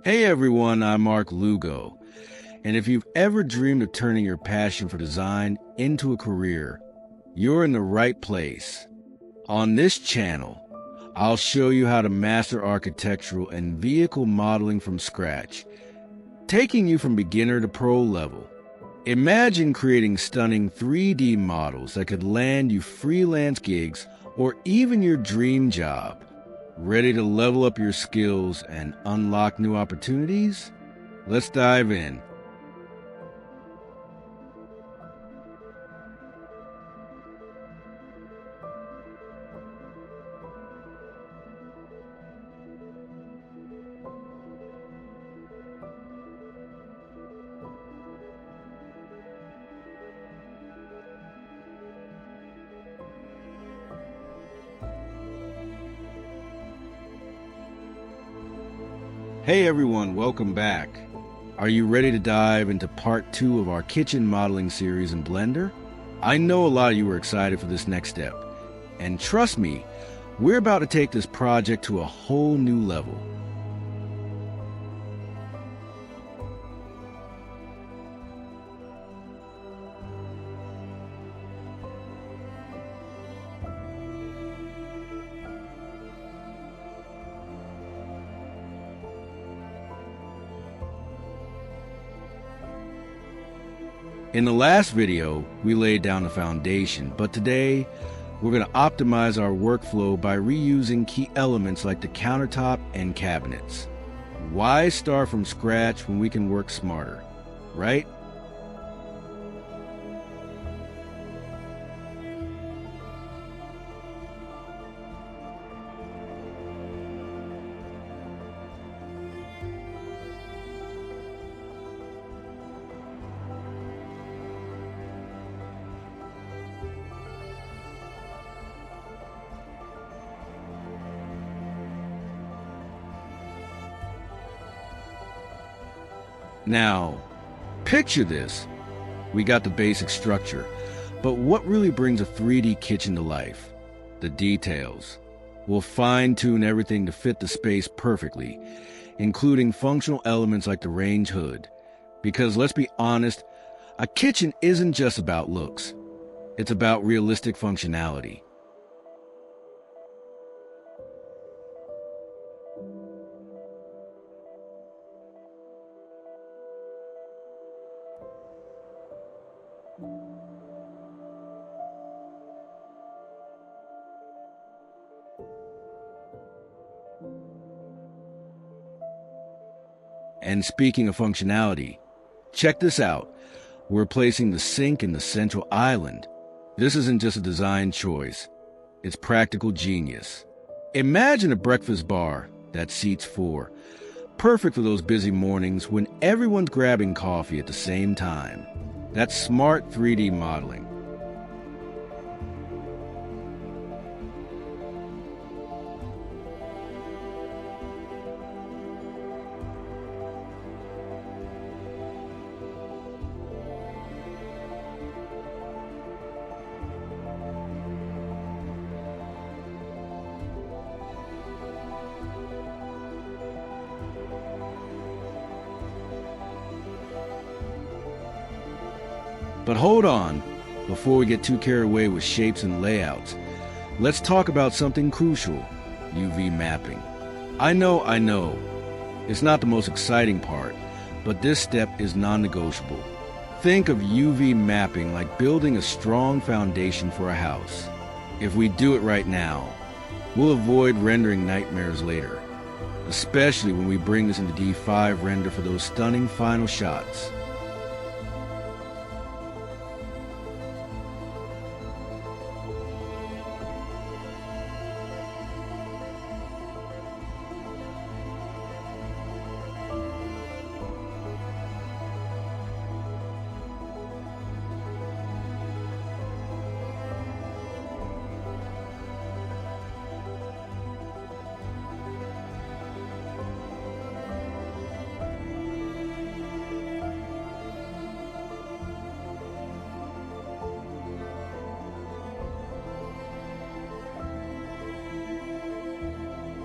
Hey everyone, I'm Mark Lugo, and if you've ever dreamed of turning your passion for design into a career, you're in the right place. On this channel, I'll show you how to master architectural and vehicle modeling from scratch, taking you from beginner to pro level. Imagine creating stunning 3D models that could land you freelance gigs or even your dream job. Ready to level up your skills and unlock new opportunities? Let's dive in. Hey everyone, welcome back. Are you ready to dive into part 2 of our kitchen modeling series in Blender? I know a lot of you are excited for this next step, and trust me, we're about to take this project to a whole new level. In the last video, we laid down the foundation, but today, we're going to optimize our workflow by reusing key elements like the countertop and cabinets. Why start from scratch when we can work smarter, right? Now, picture this. We got the basic structure, but what really brings a 3D kitchen to life? The details. We'll fine-tune everything to fit the space perfectly, including functional elements like the range hood. Because let's be honest, a kitchen isn't just about looks. It's about realistic functionality. And speaking of functionality, check this out. We're placing the sink in the central island. This isn't just a design choice, it's practical genius. Imagine a breakfast bar that seats 4, perfect for those busy mornings when everyone's grabbing coffee at the same time. That's smart 3D modeling. But hold on, before we get too carried away with shapes and layouts, let's talk about something crucial, UV mapping. I know, it's not the most exciting part, but this step is non-negotiable. Think of UV mapping like building a strong foundation for a house. If we do it right now, we'll avoid rendering nightmares later, especially when we bring this into D5 render for those stunning final shots.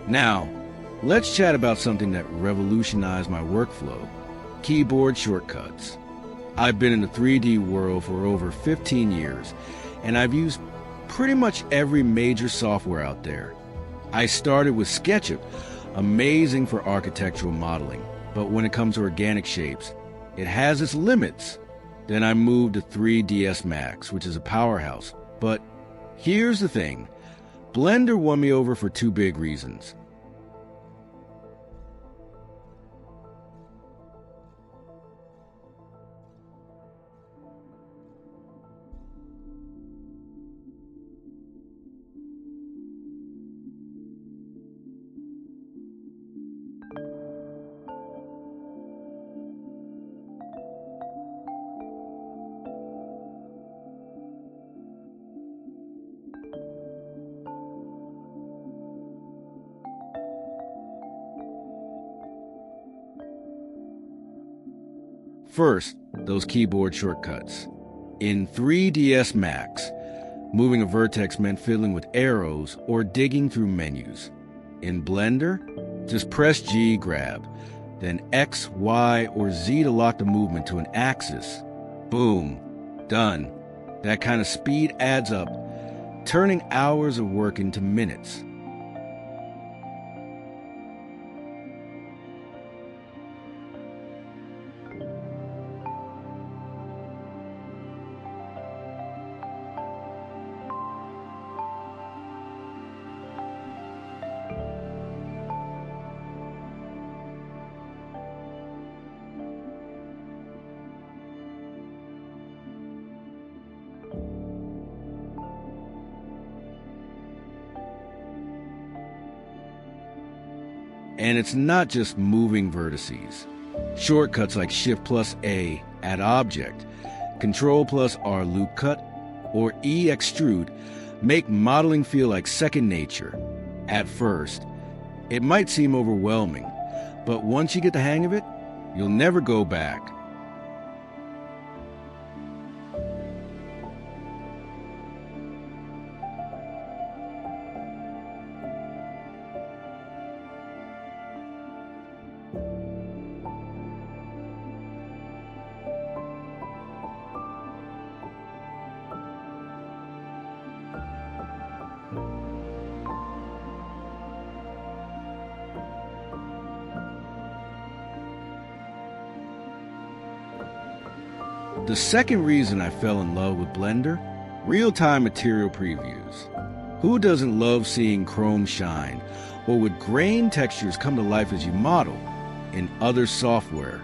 Now, let's chat about something that revolutionized my workflow: keyboard shortcuts. I've been in the 3D world for over 15 years, and I've used pretty much every major software out there. I started with SketchUp, amazing for architectural modeling, but when it comes to organic shapes, it has its limits. Then I moved to 3ds Max, which is a powerhouse. But here's the thing, Blender won me over for two big reasons. First, those keyboard shortcuts. In 3ds Max, moving a vertex meant fiddling with arrows or digging through menus. In Blender, just press G grab, then X, Y, or Z to lock the movement to an axis. Boom, done. That kind of speed adds up, turning hours of work into minutes. And it's not just moving vertices. Shortcuts like Shift plus A, add object, Control plus R, loop cut, or E, extrude, make modeling feel like second nature. At first, it might seem overwhelming, but once you get the hang of it, you'll never go back. The second reason I fell in love with Blender, real-time material previews. Who doesn't love seeing chrome shine, or with grain textures come to life as you model? In other software,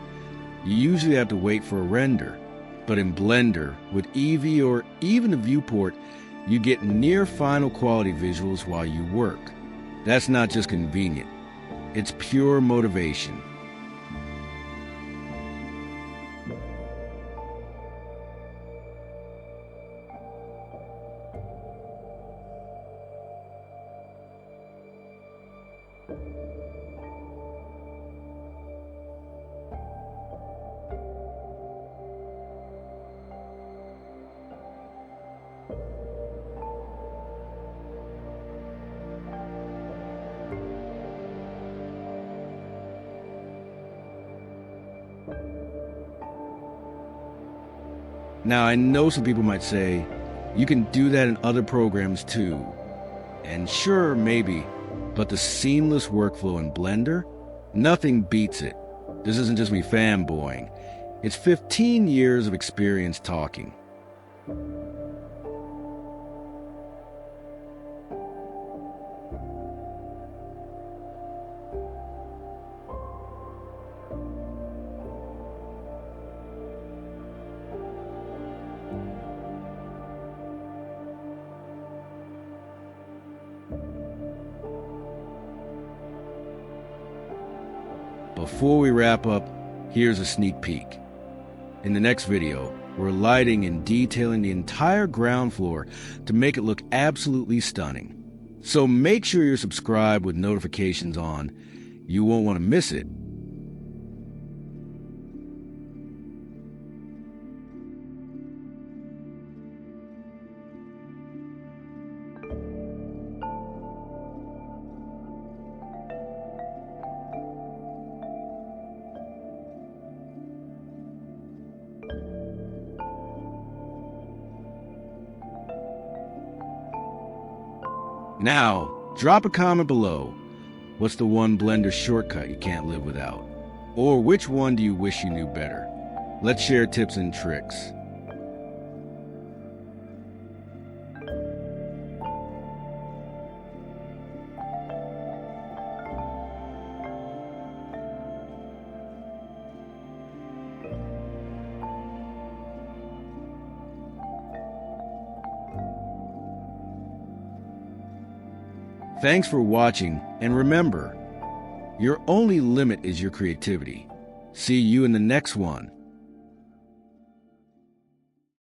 you usually have to wait for a render, but in Blender, with Eevee or even a viewport, you get near final quality visuals while you work. That's not just convenient, it's pure motivation. Now, I know some people might say, you can do that in other programs too. And sure, maybe, but the seamless workflow in Blender, nothing beats it. This isn't just me fanboying. It's 15 years of experience talking. Before we wrap up, here's a sneak peek. In the next video, we're lighting and detailing the entire ground floor to make it look absolutely stunning. So make sure you're subscribed with notifications on. You won't want to miss it. Now, drop a comment below. What's the one Blender shortcut you can't live without? Or which one do you wish you knew better? Let's share tips and tricks. Thanks for watching, and remember, your only limit is your creativity. See you in the next one.